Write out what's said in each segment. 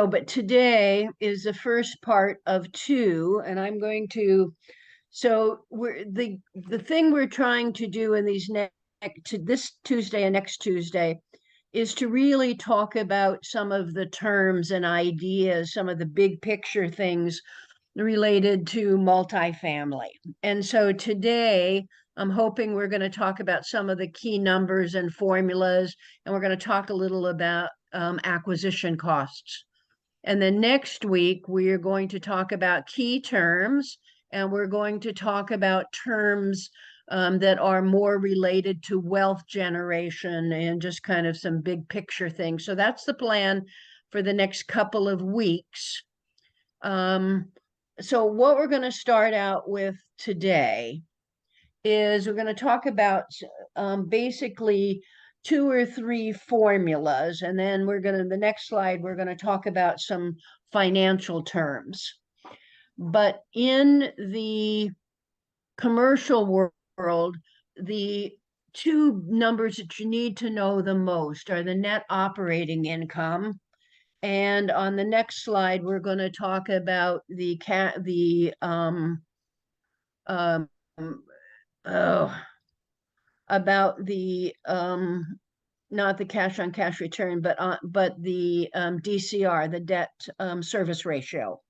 But today is the first part of two, and I'm going to, so the thing we're trying to do in these to this Tuesday and next Tuesday is to really talk about some of the terms and ideas, some of the big picture things related to multifamily. And so today, I'm hoping we're going to talk about some of the key numbers and formulas, and we're going to talk a little about acquisition costs. And then next week, we are going to talk about key terms, and we're going to talk about terms that are more related to wealth generation and just kind of some big picture things. So that's the plan for the next couple of weeks. So what we're going to start out with today is we're going to talk about basically 2 or 3 formulas, and then the next slide, we're going to talk about some financial terms. But in the commercial world, the 2 numbers that you need to know the most are the net operating income. And on the next slide, we're going to talk about not the cash on cash return, but the DCR, the debt service ratio.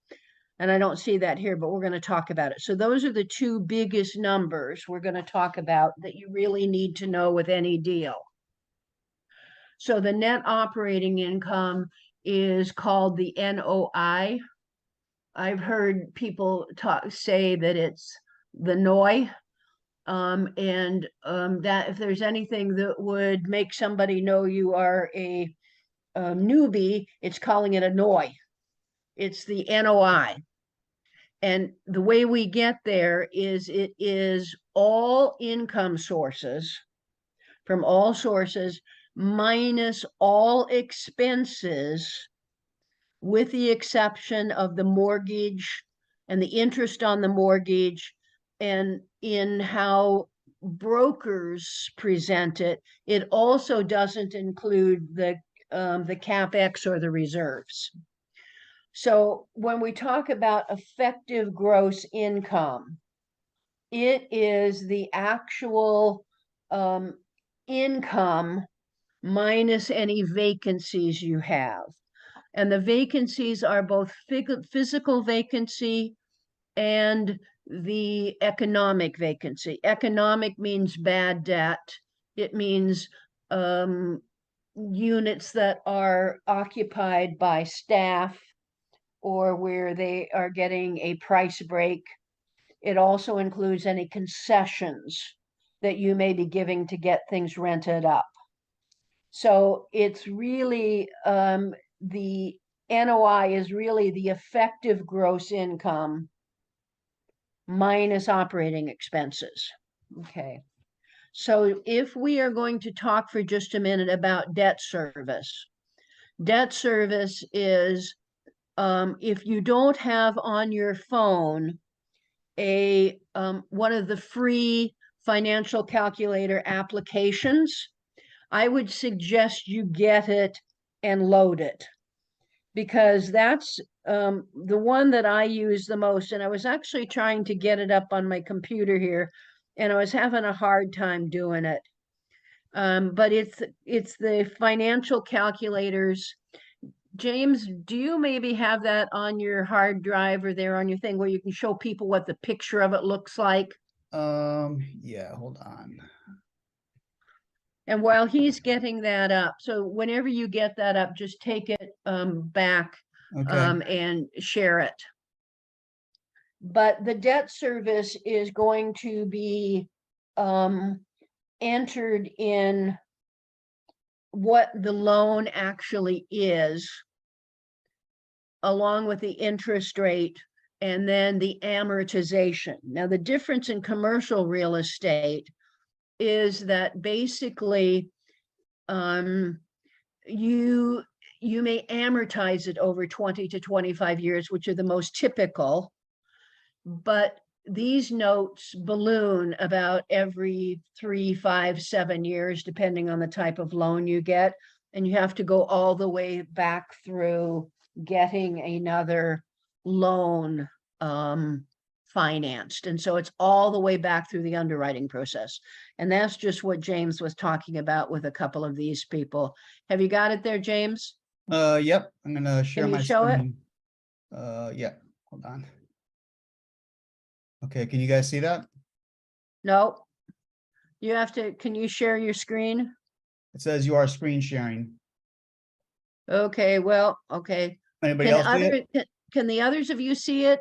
And I don't see that here, but we're going to talk about it. So those are the 2 biggest numbers we're going to talk about that you really need to know with any deal. So the net operating income is called the NOI. I've heard people say that it's the NOI. That if there's anything that would make somebody know you are a newbie, it's calling it a NOI. It's the NOI. And the way we get there is it is all income sources from all sources minus all expenses, with the exception of the mortgage and the interest on the mortgage. And in how brokers present it, it also doesn't include the CapEx or the reserves. So when we talk about effective gross income, it is the actual income minus any vacancies you have. And the vacancies are both physical vacancy and the economic vacancy. Economic means bad debt. It means units that are occupied by staff or where they are getting a price break. It also includes any concessions that you may be giving to get things rented up. So it's really, the NOI is really the effective gross income minus operating expenses. Okay. So if we are going to talk for just a minute about debt service is, if you don't have on your phone one of the free financial calculator applications, I would suggest you get it and load it, because that's the one that I use the most. And I was actually trying to get it up on my computer here, and I was having a hard time doing it. But it's the financial calculators. James, do you maybe have that on your hard drive or there on your thing where you can show people what the picture of it looks like? Yeah, hold on. And while he's getting that up, so whenever you get that up, just take it back and share it. But the debt service is going to be entered in what the loan actually is, along with the interest rate and then the amortization. Now, the difference in commercial real estate is that basically you may amortize it over 20 to 25 years, which are the most typical, but these notes balloon about every 3, 5, 7 years, depending on the type of loan you get. And you have to go all the way back through getting another loan financed. And so it's all the way back through the underwriting process. And that's just what James was talking about with a couple of these people. Have you got it there, James? Yep, I'm gonna share Can you my show it? screen. Yeah, hold on. Okay, can you guys see that? No. You have to, can you share your screen? It says you are screen sharing. Okay, well, okay. Anybody Can else see it? can the others of you see it?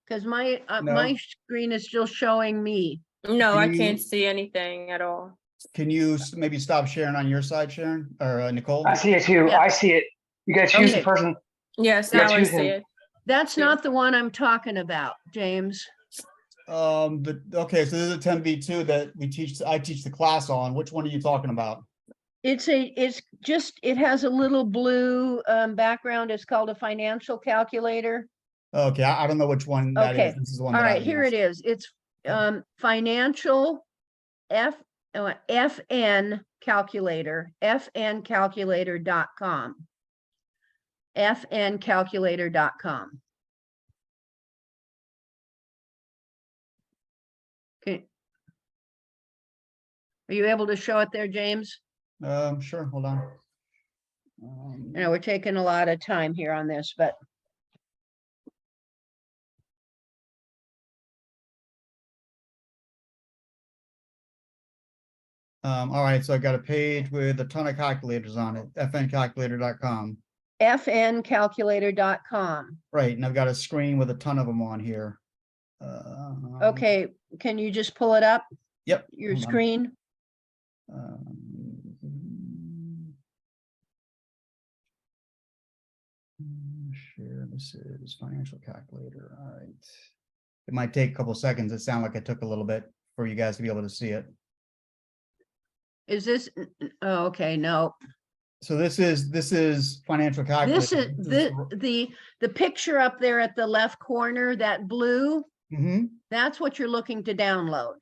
Because my my No. screen is still showing me. No, I Can can't you- see anything at all. Can you maybe stop sharing on your side, Sharon, or Nicole? I see it too. Yeah. I see it. You gotta choose the Okay. person. Yes, Yeah, now I choose see him. it. That's not the one I'm talking about, James. Okay, so this is a 10B2 that I teach the class on. Which one are you talking about? It's just, it has a little blue background. It's called a financial calculator. Okay, I don't know which one that Okay. is. This is the one All that I right, here it used. is. It's financial FN calculator, fncalculator.com. fncalculator.com. Okay. Are you able to show it there, James? Sure, hold on. I know we're taking a lot of time here on this, but All right, so I got a page with a ton of calculators on it, fncalculator.com. fncalculator.com. Right, and I've got a screen with a ton of them on here. Okay, can you just pull it up, Yep. your hold on. screen? Share, this is financial calculator, all right. It might take a couple seconds. It sounded like it took a little bit for you guys to be able to see it. Is this, oh, okay, no. So this is financial calculator. This is the picture up there at the left corner, that blue, Mhm. that's what you're looking to download.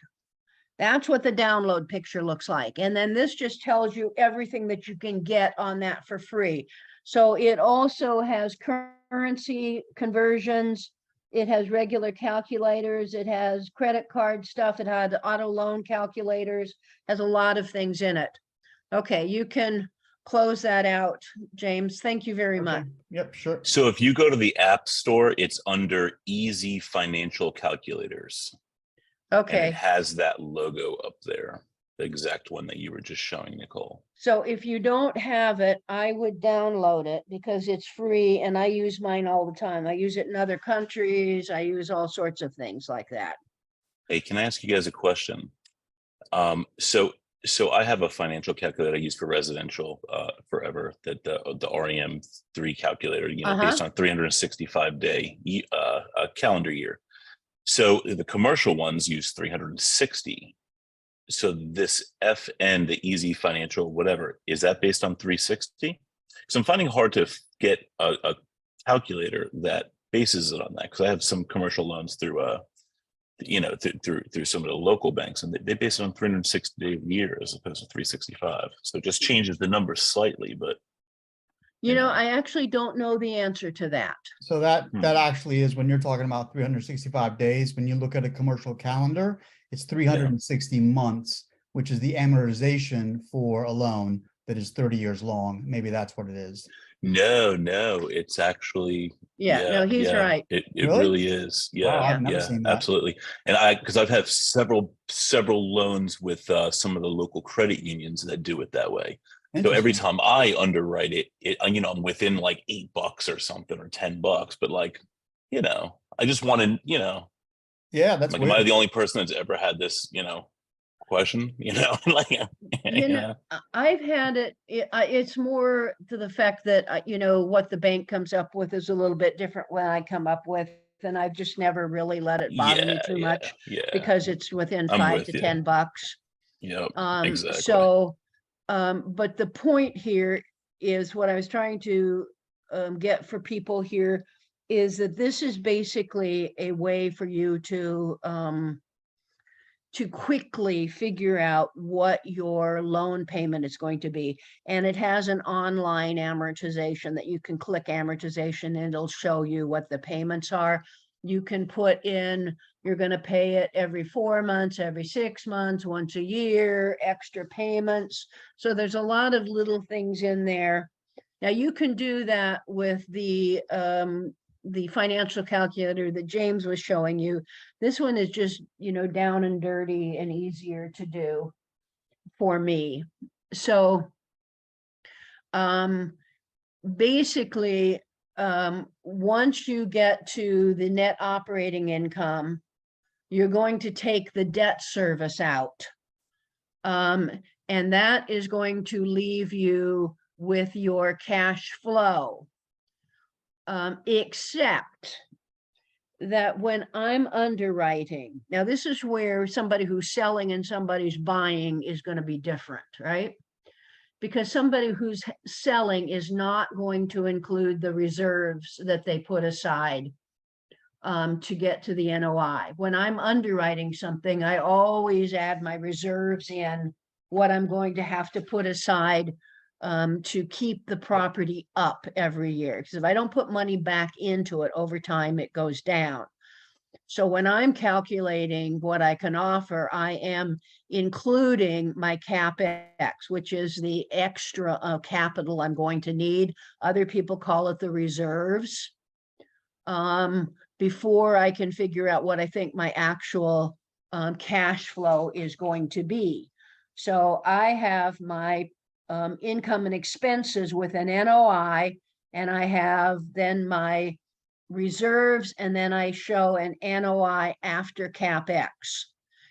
That's what the download picture looks like. And then this just tells you everything that you can get on that for free. So it also has currency conversions. It has regular calculators. It has credit card stuff. It had auto loan calculators, has a lot of things in it. Okay, you can close that out, James. Thank you very much. Okay. Yep, sure. So if you go to the App Store, it's under Easy Financial Calculators. And Okay, it has that logo up there, the exact one that you were just showing, Nicole. so if you don't have it, I would download it because it's free and I use mine all the time. I use it in other countries. I use all sorts of things like that. Hey, can I ask you guys a question? So I have a financial calculator I use for residential forever, that the REM3 calculator, based on a 365-day calendar year. So the commercial ones use 360. So this FN, the Easy Financial, whatever, is that based on 360? So I'm finding it hard to get a calculator that bases it on that, because I have some commercial loans through through some of the local banks, and they base it on 360 a year as opposed to 365. So it just changes the numbers slightly, but You know, Yeah. I actually don't know the answer to that. So that actually is when you're talking about 365 days, when you look at a commercial calendar, it's 360 months, which is the amortization for a loan that is 30 years long. Maybe that's what it is. no, it's actually No, he's right. It Really? really is. Wow, Yeah, I've never seen that. absolutely. And because I've had several loans with some of the local credit unions that do it that way. So every Interesting. time I underwrite it, I'm within like $8 or something, or $10, but I just wanted, Yeah, that's like, weird. am I the only person that's ever had this, question, like, I've had it, it's more to the fact that, what the bank comes up with is a little bit different when I come up with, and I've just never really let it bother me too much because it's within I'm $5 with to you. $10. Yep, exactly. So, but the point here is what I was trying to get for people here is that this is basically a way for you to to quickly figure out what your loan payment is going to be. And it has an online amortization that you can click amortization and it'll show you what the payments are. You can put in, you're going to pay it every 4 months, every 6 months, once a year, extra payments. So there's a lot of little things in there. Now you can do that with the financial calculator that James was showing you. This one is just, down and dirty and easier to do for me. So basically, once you get to the net operating income, you're going to take the debt service out. And that is going to leave you with your cash flow. Except that when I'm underwriting, now this is where somebody who's selling and somebody's buying is going to be different, right? Because somebody who's selling is not going to include the reserves that they put aside to get to the NOI. When I'm underwriting something, I always add my reserves in, what I'm going to have to put aside to keep the property up every year. Because if I don't put money back into it over time, it goes down. So when I'm calculating what I can offer, I am including my CapEx, which is the extra capital I'm going to need. Other people call it the reserves. Before I can figure out what I think my actual cash flow is going to be. So I have my income and expenses with an NOI, and I have then my reserves, and then I show an NOI after CapEx.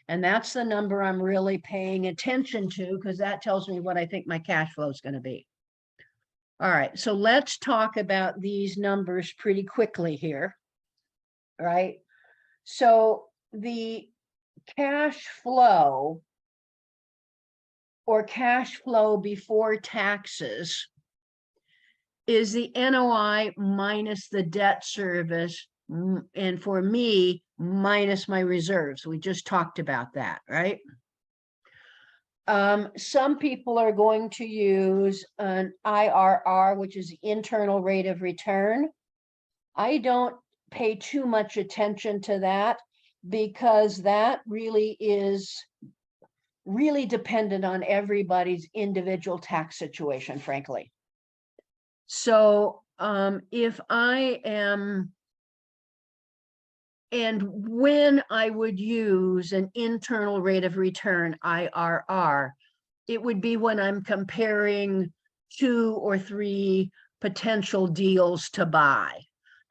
And that's the number I'm really paying attention to, because that tells me what I think my cash flow is going to be. All right, so let's talk about these numbers pretty quickly here. All right, so the cash flow, or cash flow before taxes, is the NOI minus the debt service, and for me, minus my reserves. We just talked about that, right? Some people are going to use an IRR, which is internal rate of return. I don't pay too much attention to that, because that really is really dependent on everybody's individual tax situation, frankly. So if I am, and when I would use an internal rate of return, IRR, it would be when I'm comparing 2 or 3 potential deals to buy.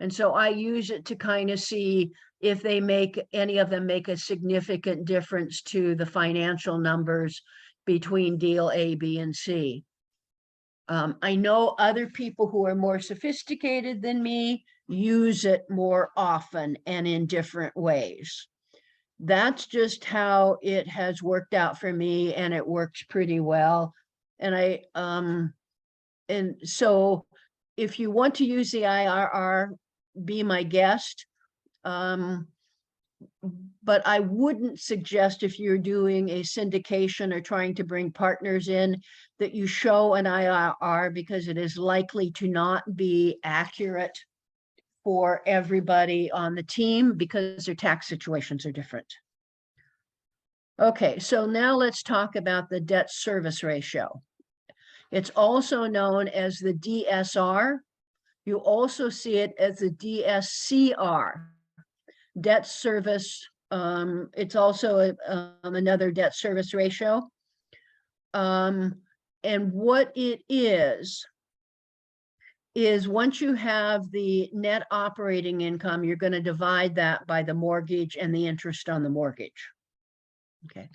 And so I use it to kind of see if they make, any of them make a significant difference to the financial numbers between deal A, B, and C. I know other people who are more sophisticated than me use it more often and in different ways. That's just how it has worked out for me, and it works pretty well. And and so if you want to use the IRR, be my guest. But I wouldn't suggest, if you're doing a syndication or trying to bring partners in, that you show an IRR, because it is likely to not be accurate for everybody on the team, because their tax situations are different. Okay, so now let's talk about the debt service ratio. It's also known as the DSR. You also see it as the DSCR. Debt service, it's also another debt service ratio. And what it is once you have the net operating income, you're going to divide that by the mortgage and the interest on the mortgage. Okay.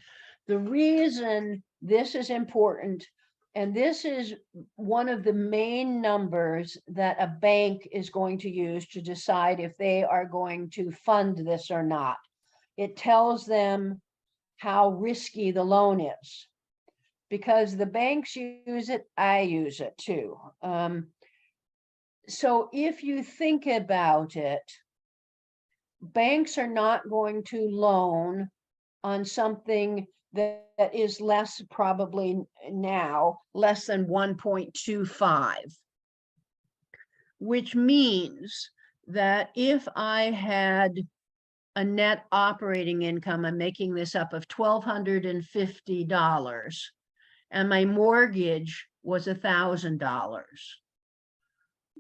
The reason this is important, and this is one of the main numbers that a bank is going to use to decide if they are going to fund this or not. It tells them how risky the loan is. Because the banks use it, I use it too. So if you think about it, banks are not going to loan on something that is less, probably now, less than 1.25, which means that if I had a net operating income, I'm making this up, of $1,250, and my mortgage was $1,000,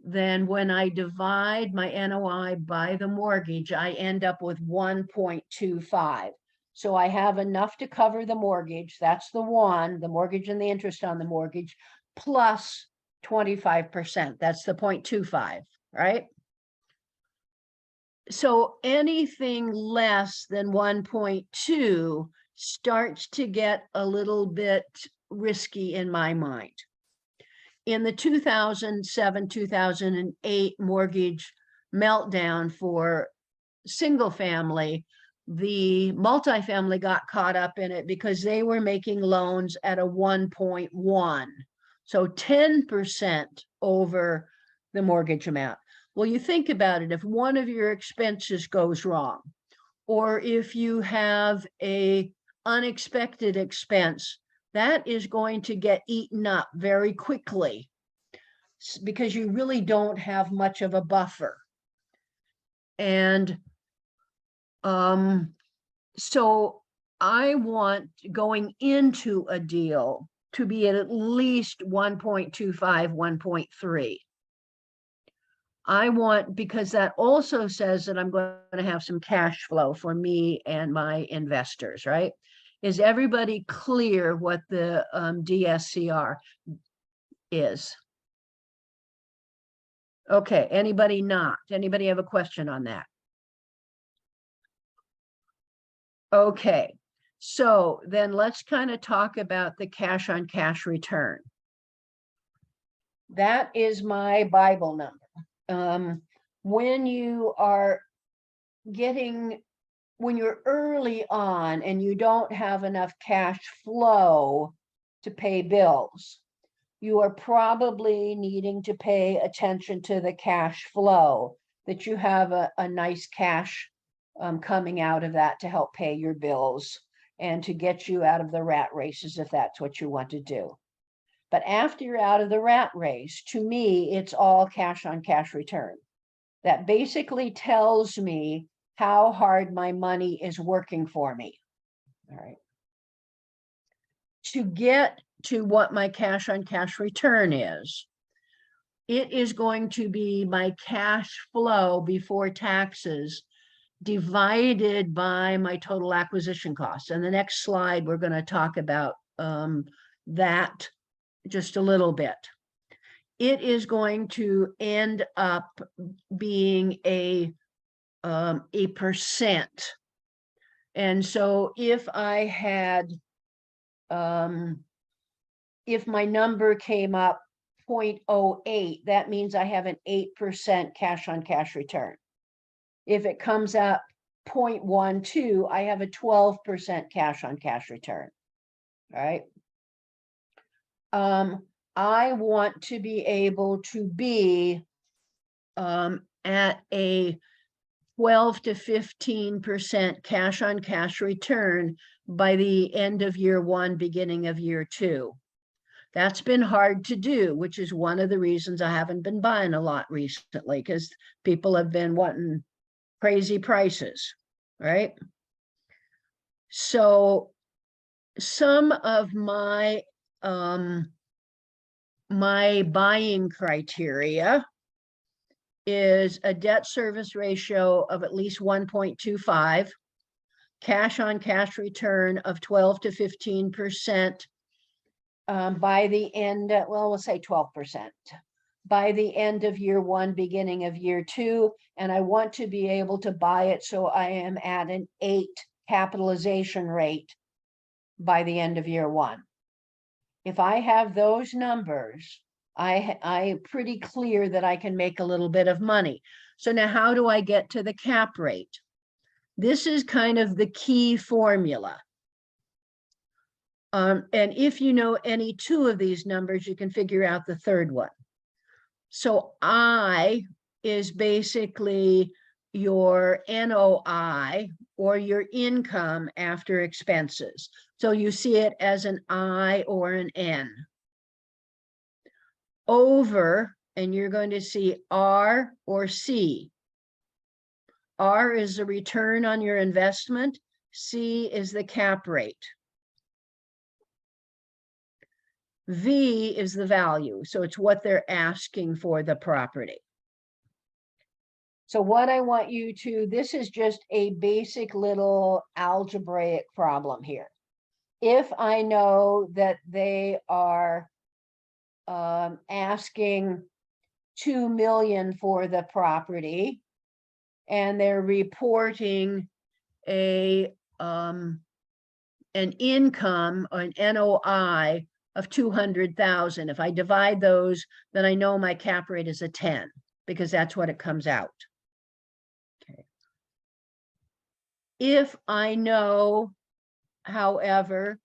then when I divide my NOI by the mortgage, I end up with 1.25. So I have enough to cover the mortgage. That's the mortgage and the interest on the mortgage, plus 25%. That's the 0.25, right? So anything less than 1.2 starts to get a little bit risky in my mind. In the 2007-2008 mortgage meltdown for single family, the multifamily got caught up in it because they were making loans at a 1.1, so 10% over the mortgage amount. Well, you think about it, if one of your expenses goes wrong, or if you have a unexpected expense, that is going to get eaten up very quickly because you really don't have much of a buffer. And so I want, going into a deal, to be at least 1.25, 1.3. I want, because that also says that I'm going to have some cash flow for me and my investors, right? Is everybody clear what the DSCR is? Okay, anybody not? Anybody have a question on that? Okay, so then let's kind of talk about the cash on cash return. That is my Bible number. When you are when you're early on and you don't have enough cash flow to pay bills, you are probably needing to pay attention to the cash flow, that you have a nice cash coming out of that to help pay your bills and to get you out of the rat races, if that's what you want to do. But after you're out of the rat race, to me, it's all cash on cash return. That basically tells me how hard my money is working for me. All right. To get to what my cash on cash return is, it is going to be my cash flow before taxes divided by my total acquisition costs. And the next slide, we're going to talk about that just a little bit. It is going to end up being a percent. And so if I had, if my number came up 0.08, that means I have an 8% cash on cash return. If it comes up 0.12, I have a 12% cash on cash return. All right. I want to be able to be at a 12 to 15% cash on cash return by the end of year one, beginning of year two. That's been hard to do, which is one of the reasons I haven't been buying a lot recently, because people have been wanting crazy prices, right? So some of my my buying criteria is a debt service ratio of at least 1.25, cash on cash return of 12 to 15% by the end, well, we'll say 12%, by the end of year one, beginning of year two. And I want to be able to buy it so I am at an 8 capitalization rate by the end of year one. If I have those numbers, I'm pretty clear that I can make a little bit of money. So now how do I get to the cap rate? This is kind of the key formula. And if you know any two of these numbers, you can figure out the third one. So I is basically your NOI, or your income after expenses. So you see it as an I or an N. Over, and you're going to see R or C. R is the return on your investment. C is the cap rate. V is the value. So it's what they're asking for the property. So what I want you to, this is just a basic little algebraic problem here. If I know that they are asking 2 million for the property, and they're reporting an income, or an NOI of 200,000. If I divide those, then I know my cap rate is a 10, because that's what it comes out. Okay. If I know, however,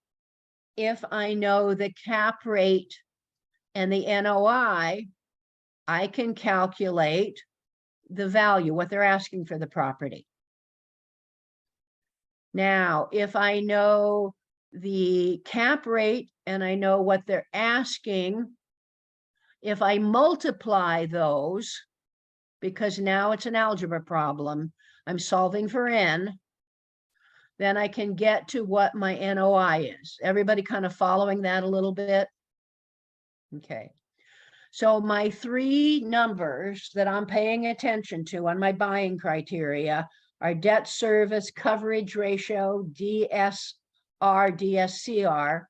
if I know the cap rate and the NOI, I can calculate the value, what they're asking for the property. Now, if I know the cap rate and I know what they're asking, if I multiply those, because now it's an algebra problem, I'm solving for N, then I can get to what my NOI is. Everybody kind of following that a little bit? Okay. So my three numbers that I'm paying attention to on my buying criteria are debt service coverage ratio, DSR, DSCR,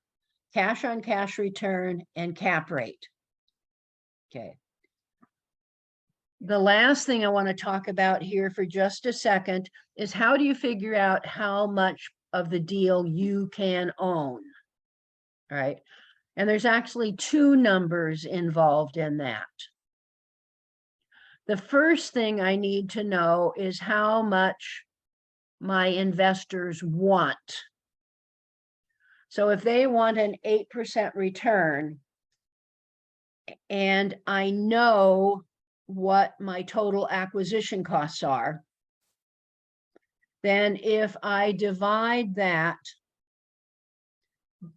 cash on cash return, and cap rate. Okay. The last thing I want to talk about here for just a second is, how do you figure out how much of the deal you can own? All right. And there's actually two numbers involved in that. The first thing I need to know is how much my investors want. So if they want an 8% return, and I know what my total acquisition costs are, then if I divide that,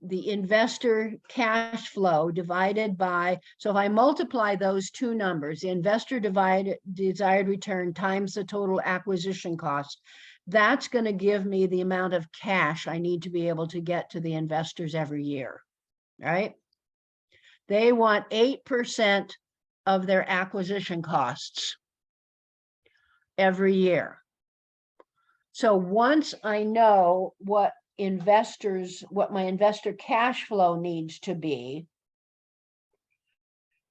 the investor cash flow divided by, so if I multiply those two numbers, the investor desired return times the total acquisition cost, that's going to give me the amount of cash I need to be able to get to the investors every year, right? They want 8% of their acquisition costs every year. So once I know what my investor cash flow needs to be,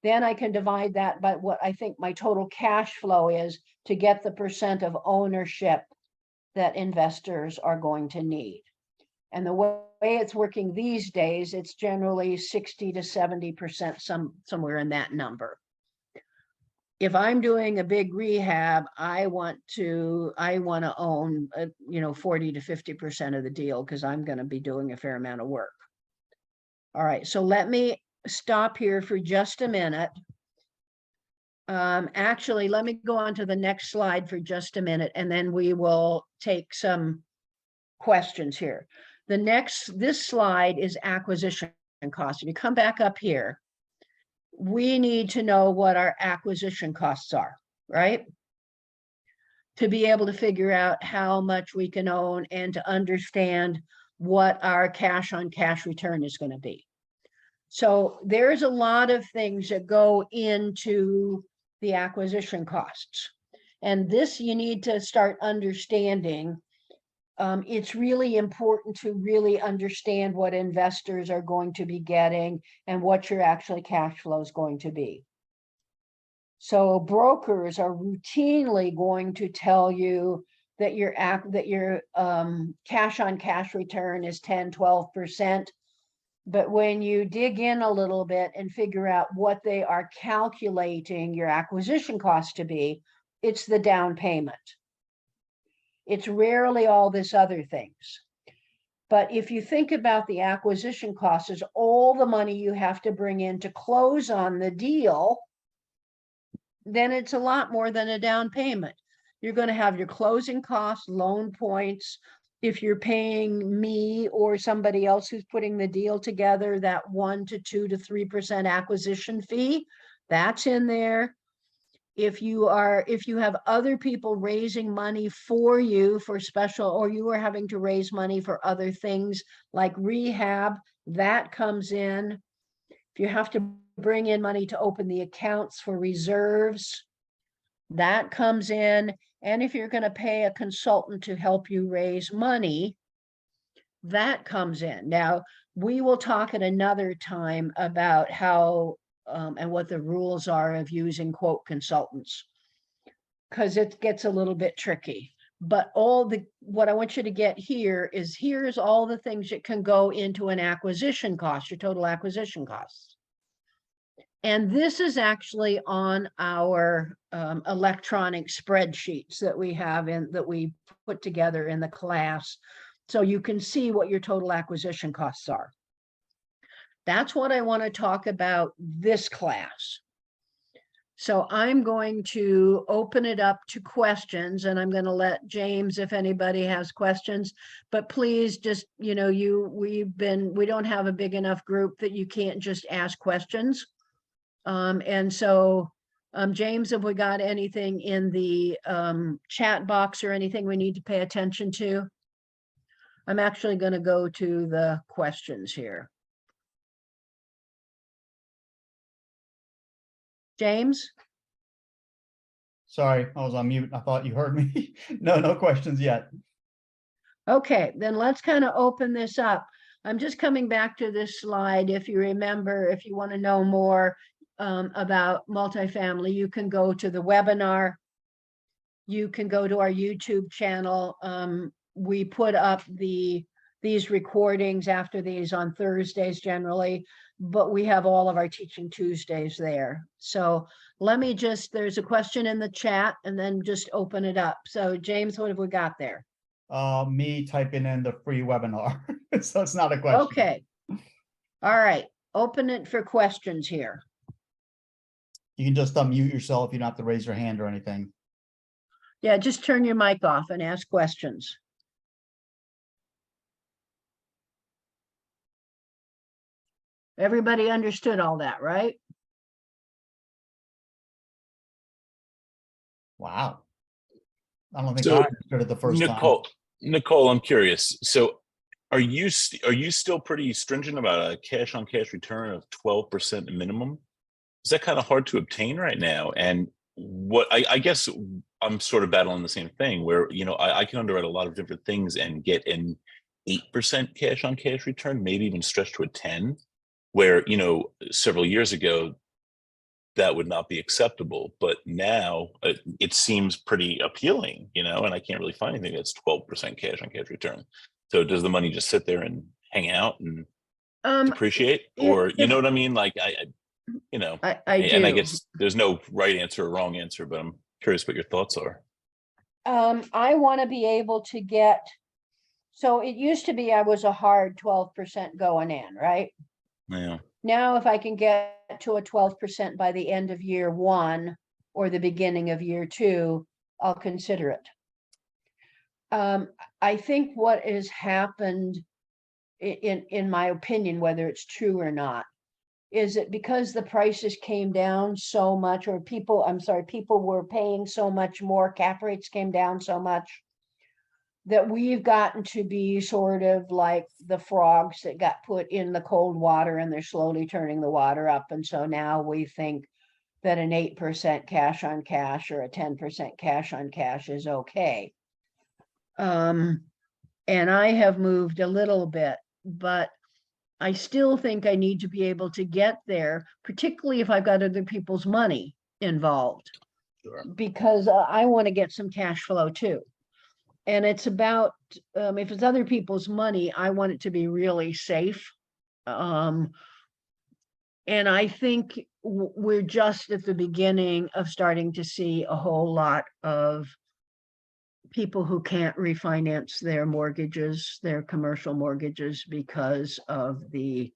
then I can divide that by what I think my total cash flow is to get the percent of ownership that investors are going to need. And the way it's working these days, it's generally 60 to 70%, somewhere in that number. If I'm doing a big rehab, I want to own 40 to 50% of the deal, because I'm going to be doing a fair amount of work. All right, so let me stop here for just a minute. Actually, let me go on to the next slide for just a minute, and then we will take some questions here. This slide is acquisition cost. If you come back up here, we need to know what our acquisition costs are, right? To be able to figure out how much we can own and to understand what our cash on cash return is going to be. So there's a lot of things that go into the acquisition costs. And this you need to start understanding. It's really important to really understand what investors are going to be getting and what your actually cash flow is going to be. So brokers are routinely going to tell you that your cash on cash return is 10, 12%. But when you dig in a little bit and figure out what they are calculating your acquisition cost to be, it's the down payment. It's rarely all this other things. But if you think about the acquisition cost as all the money you have to bring in to close on the deal, then it's a lot more than a down payment. You're going to have your closing costs, loan points. If you're paying me or somebody else who's putting the deal together, that 1 to 2 to 3% acquisition fee, that's in there. If you have other people raising money for you for special, or you are having to raise money for other things like rehab, that comes in. If you have to bring in money to open the accounts for reserves, that comes in. And if you're going to pay a consultant to help you raise money, that comes in. Now, we will talk at another time about how and what the rules are of using quote consultants, because it gets a little bit tricky. But what I want you to get here is, here's all the things that can go into an acquisition cost, your total acquisition costs. And this is actually on our electronic spreadsheets that we have that we put together in the class. So you can see what your total acquisition costs are. That's what I want to talk about this class. So I'm going to open it up to questions, and I'm going to let James, if anybody has questions, but please just, we don't have a big enough group that you can't just ask questions. And so, James, have we got anything in the chat box or anything we need to pay attention to? I'm actually going to go to the questions here. James? Sorry, I was on mute. I thought you heard me. No questions yet. Okay, then let's kind of open this up. I'm just coming back to this slide. If you remember, if you want to know more about multifamily, you can go to the webinar. You can go to our YouTube channel. We put up these recordings after these on Thursdays generally, but we have all of our Teaching Tuesdays there. So let me there's a question in the chat, and then just open it up. So James, what have we got there? Me typing in the free webinar. So it's not a question. Okay. All right. Open it for questions here. You can just unmute yourself. You don't have to raise your hand or anything. Yeah, just turn your mic off and ask questions. Everybody understood all that, right? Wow. I don't think So, I understood it the first time. Nichole, I'm curious. So are you still pretty stringent about a cash on cash return of 12% minimum? Is that kind of hard to obtain right now? And what I guess I'm sort of battling the same thing where, I can underwrite a lot of different things and get an 8% cash on cash return, maybe even stretch to a 10, where, several years ago, that would not be acceptable. But now it seems pretty appealing, and I can't really find anything that's 12% cash on cash return. So does the money just sit there and hang out and depreciate? Or, you know what I mean? Like, I do. And I guess there's no right answer or wrong answer, but I'm curious what your thoughts are. I want to be able to get, so it used to be I was a hard 12% going in, right? Yeah. Now, if I can get to a 12% by the end of year 1 or the beginning of year 2, I'll consider it. I think what has happened, in my opinion, whether it's true or not, is that because the prices came down so much, or people were paying so much more, cap rates came down so much, that we've gotten to be sort of like the frogs that got put in the cold water and they're slowly turning the water up. And so now we think that an 8% cash on cash or a 10% cash on cash is okay. And I have moved a little bit, but I still think I need to be able to get there, particularly if I've got other people's money involved. Sure. Because I want to get some cash flow too. And it's about, if it's other people's money, I want it to be really safe. And I think we're just at the beginning of starting to see a whole lot of people who can't refinance their mortgages, their commercial mortgages, because of the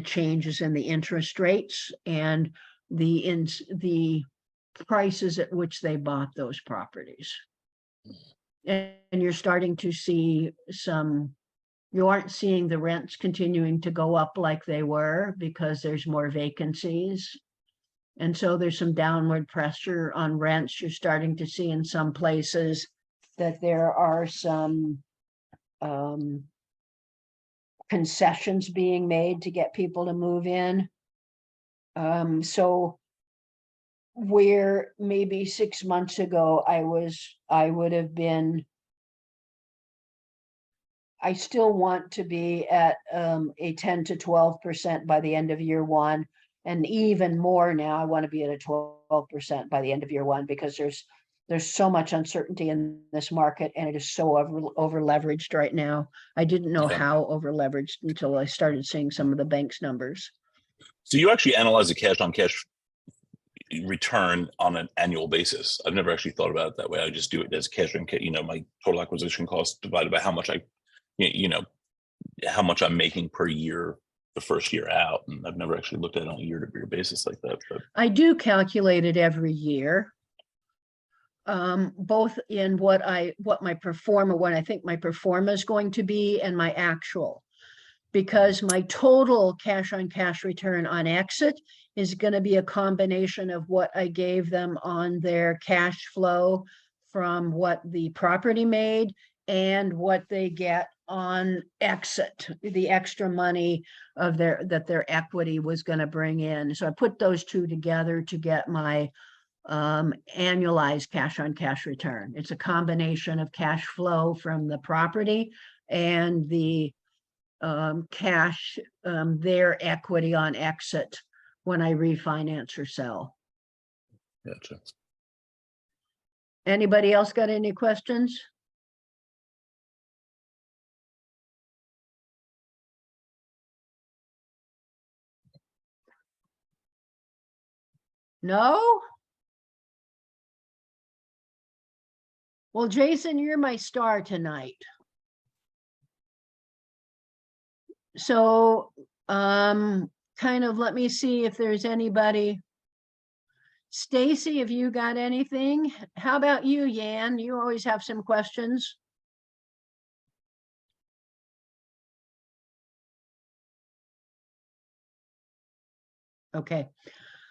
changes in the interest rates and the prices at which they bought those properties. And you're starting to see you aren't seeing the rents continuing to go up like they were because there's more vacancies. And so there's some downward pressure on rents. You're starting to see in some places that there are some concessions being made to get people to move in. So where maybe 6 months ago I would have been, I still want to be at a 10 to 12% by the end of year one. And even more now, I want to be at a 12% by the end of year one, because there's so much uncertainty in this market, and it is so over leveraged right now. I didn't know how over leveraged until I started seeing some of the bank's numbers. So you actually analyze the cash on cash return on an annual basis. I've never actually thought about it that way. I just do it as cash on cash, my total acquisition cost divided by how much how much I'm making per year the first year out. And I've never actually looked at it on a year-to-year basis like that. But I do calculate it every year, both in what I think my performa is going to be and my actual, because my total cash on cash return on exit is going to be a combination of what I gave them on their cash flow from what the property made and what they get on exit, the extra money of that their equity was going to bring in. So I put those two together to get my annualized cash on cash return. It's a combination of cash flow from the property and the cash, their equity on exit when I refinance or sell. gotcha. Anybody else got any questions? No? Well, Jason, you're my star tonight. So, kind of let me see if there's anybody. Stacy, have you got anything? How about you, Yan? You always have some questions. Okay.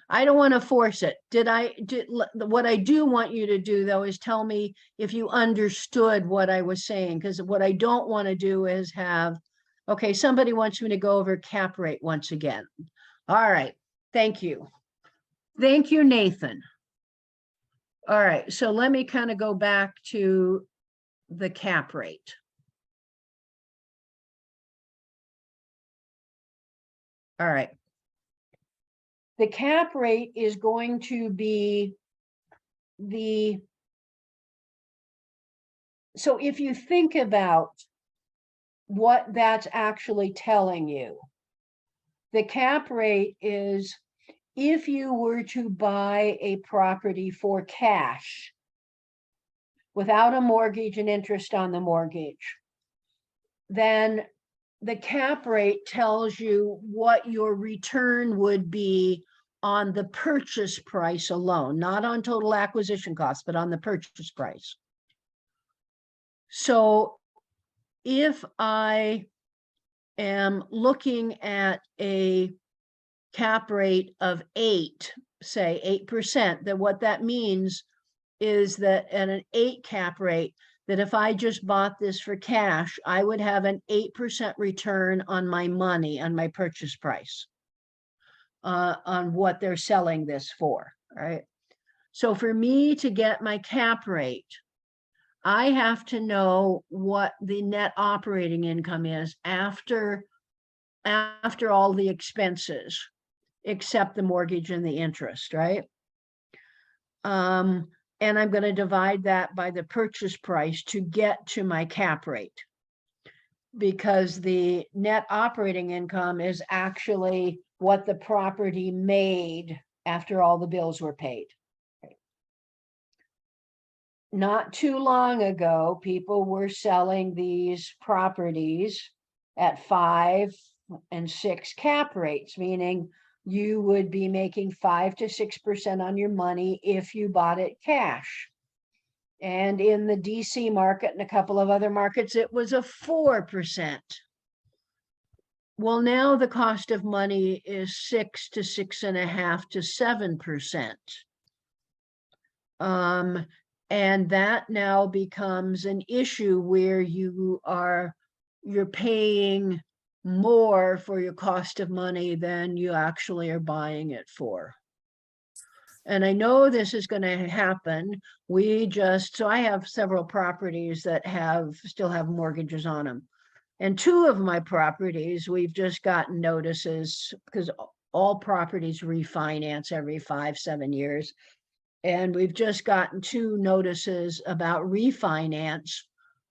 I don't want to force it. What I do want you to do, though, is tell me if you understood what I was saying, because what I don't want to do is have, okay, somebody wants me to go over cap rate once again. All right. Thank you. Thank you, Nathan. All right. So let me kind of go back to the cap rate. All right. The cap rate is going to be so if you think about what that's actually telling you, the cap rate is if you were to buy a property for cash without a mortgage and interest on the mortgage, then the cap rate tells you what your return would be on the purchase price alone, not on total acquisition cost, but on the purchase price. So if I am looking at a cap rate of 8, say 8%, then what that means is that at an 8 cap rate, that if I just bought this for cash, I would have an 8% return on my money, on my purchase price, on what they're selling this for, right? So for me to get my cap rate, I have to know what the net operating income is after all the expenses, except the mortgage and the interest, right? And I'm going to divide that by the purchase price to get to my cap rate, because the net operating income is actually what the property made after all the bills were paid. Not too long ago, people were selling these properties at 5 and 6 cap rates, meaning you would be making 5 to 6% on your money if you bought it cash. And in the DC market and a couple of other markets, it was a 4%. Well, now the cost of money is 6 to 6.5 to 7%. And that now becomes an issue where you're paying more for your cost of money than you actually are buying it for. And I know this is going to happen. So I have several properties that still have mortgages on them. And 2 of my properties, we've just gotten notices because all properties refinance every 5-7 years. And we've just gotten 2 notices about refinance.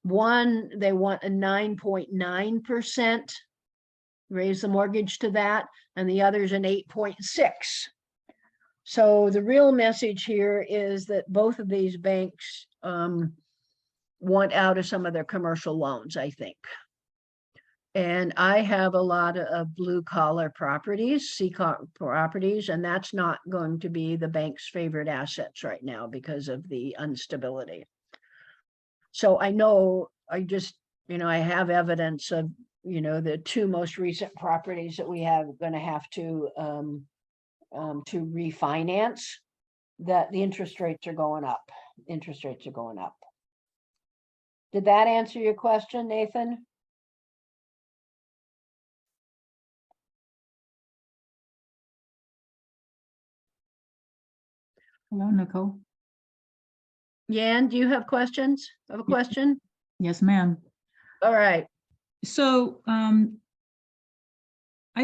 One, they want a 9.9%, raise the mortgage to that, and the other's an 8.6. So the real message here is that both of these banks want out of some of their commercial loans, I think. And I have a lot of blue collar properties, C-corp properties, and that's not going to be the bank's favorite assets right now because of the instability. So I know I have evidence of, the 2 most recent properties that we have going to have to refinance, that the interest rates are going up. Interest rates are going up. Did that answer your question, Nathan? Hello, Nichole. Yan, do you have questions? Have a question? Yes, ma'am. All right. So I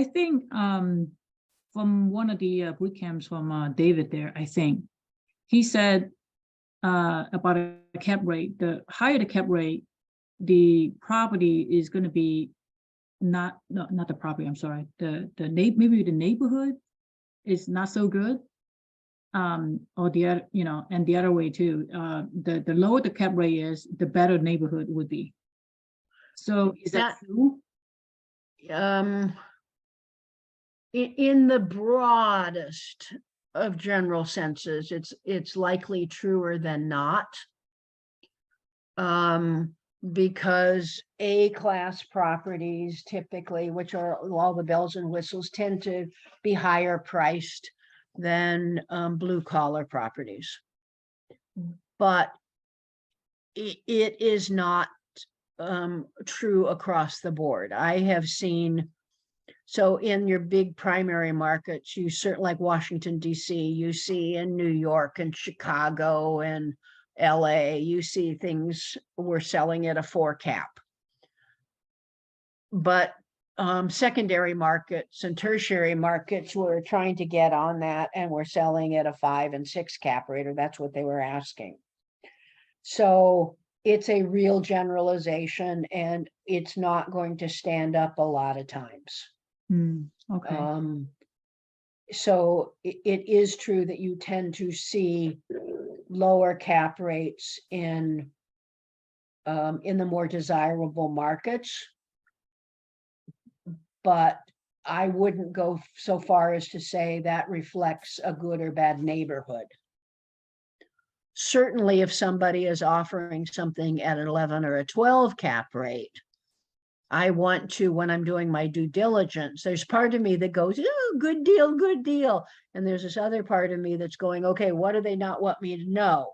think from one of the boot camps from David there, I think he said about a cap rate. The higher the cap rate, the property is going to be not the property. I'm sorry. Maybe the neighborhood is not so good. Or the other, and the other way too. The lower the cap rate is, the better neighborhood would be. So is that true? In the broadest of general senses, it's likely truer than not. Because A-class properties typically, which are all the bells and whistles, tend to be higher priced than blue collar properties. But it is not true across the board. I have seen, so in your big primary markets, you certainly, like Washington, DC, you see in New York and Chicago and LA, you see things we're selling at a 4 cap. But secondary markets and tertiary markets, we're trying to get on that, and we're selling at a 5 and 6 cap rate, or that's what they were asking. So it's a real generalization, and it's not going to stand up a lot of times. Okay. So it is true that you tend to see lower cap rates in the more desirable markets. But I wouldn't go so far as to say that reflects a good or bad neighborhood. Certainly, if somebody is offering something at an 11 or a 12 cap rate, I want to, when I'm doing my due diligence, there's part of me that goes, oh, good deal, good deal. And there's this other part of me that's going, okay, what do they not want me to know?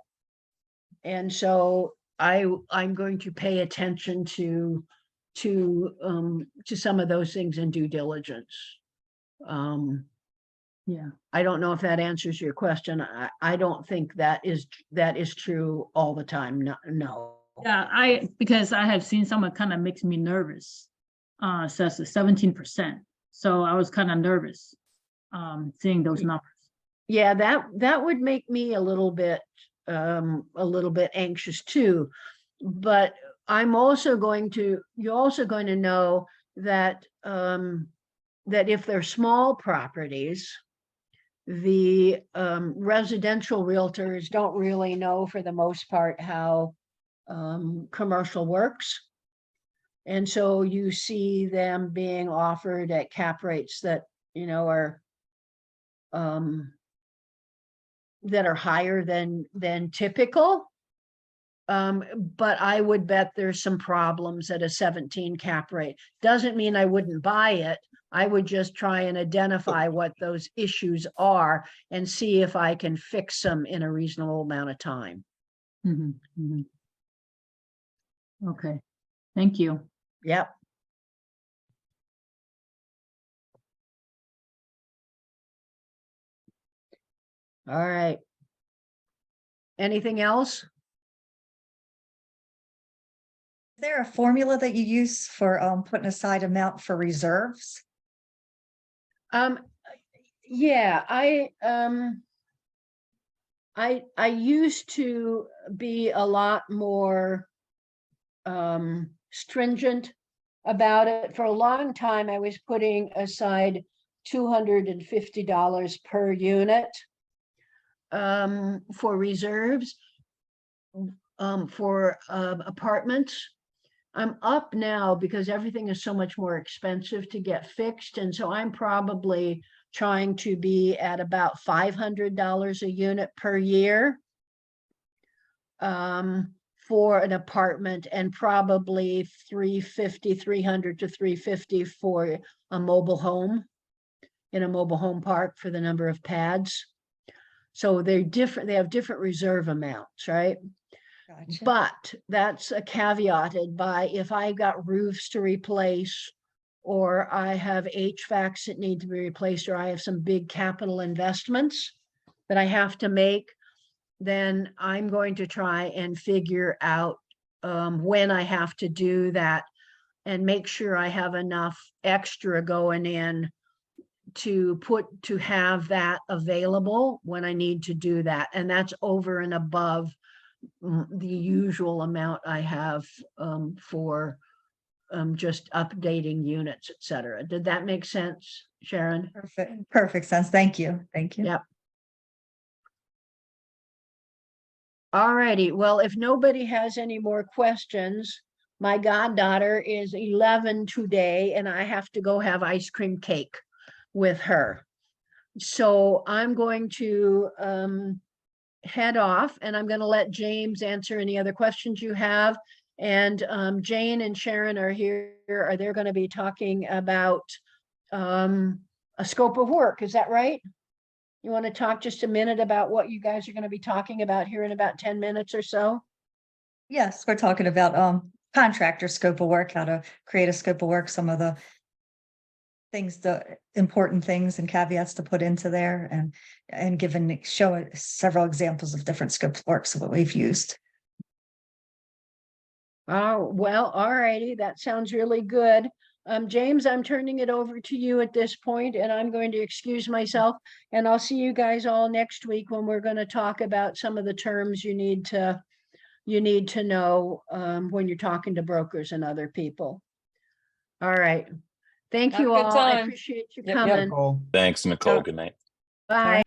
And so I'm going to pay attention to some of those things in due diligence. Yeah. I don't know if that answers your question. I don't think that is true all the time. No. Yeah, because I have seen someone kind of makes me nervous. Says 17%. So I was kind of nervous seeing those numbers. Yeah, that would make me a little bit anxious too. But you're also going to know that that if they're small properties, the residential realtors don't really know, for the most part, how commercial works. And so you see them being offered at cap rates that, are that are higher than typical. But I would bet there's some problems at a 17 cap rate. Doesn't mean I wouldn't buy it. I would just try and identify what those issues are and see if I can fix them in a reasonable amount of time. Mhm, mhm. Okay, thank you. Yep. All right. Anything else? Is there a formula that you use for putting aside amount for reserves? Yeah, I used to be a lot more stringent about it. For a long time, I was putting aside $250 per unit for reserves for apartments. I'm up now because everything is so much more expensive to get fixed. And so I'm probably trying to be at about $500 a unit per year for an apartment, and probably 300 to 350 for a mobile home, in a mobile home park, for the number of pads. So they're different, they have different reserve amounts, right? Gotcha. But that's caveated by if I've got roofs to replace, or I have HVACs that need to be replaced, or I have some big capital investments that I have to make, then I'm going to try and figure out when I have to do that and make sure I have enough extra going in to have that available when I need to do that. And that's over and above the usual amount I have for just updating units, et cetera. Did that make sense, Sharon? Perfect sense. Thank you. Thank you. Yep. All righty. Well, if nobody has any more questions, my goddaughter is 11 today, and I have to go have ice cream cake with her. So I'm going to head off, and I'm going to let James answer any other questions you have. And Jane and Sharon are here. Are they going to be talking about a scope of work? Is that right? You want to talk just a minute about what you guys are going to be talking about here in about 10 minutes or so? Yes, we're talking about contractor scope of work, how to create a scope of work, some of the things, the important things and caveats to put into there, and show several examples of different scope of works of what we've used. Oh, well, all righty. That sounds really good. James, I'm turning it over to you at this point, and I'm going to excuse myself, and I'll see you guys all next week when we're going to talk about some of the terms you need to know when you're talking to brokers and other people. All right. Thank Have a you good all. I time. appreciate you Yep. coming. Nicole. Thanks, Nicole. Good night. Bye.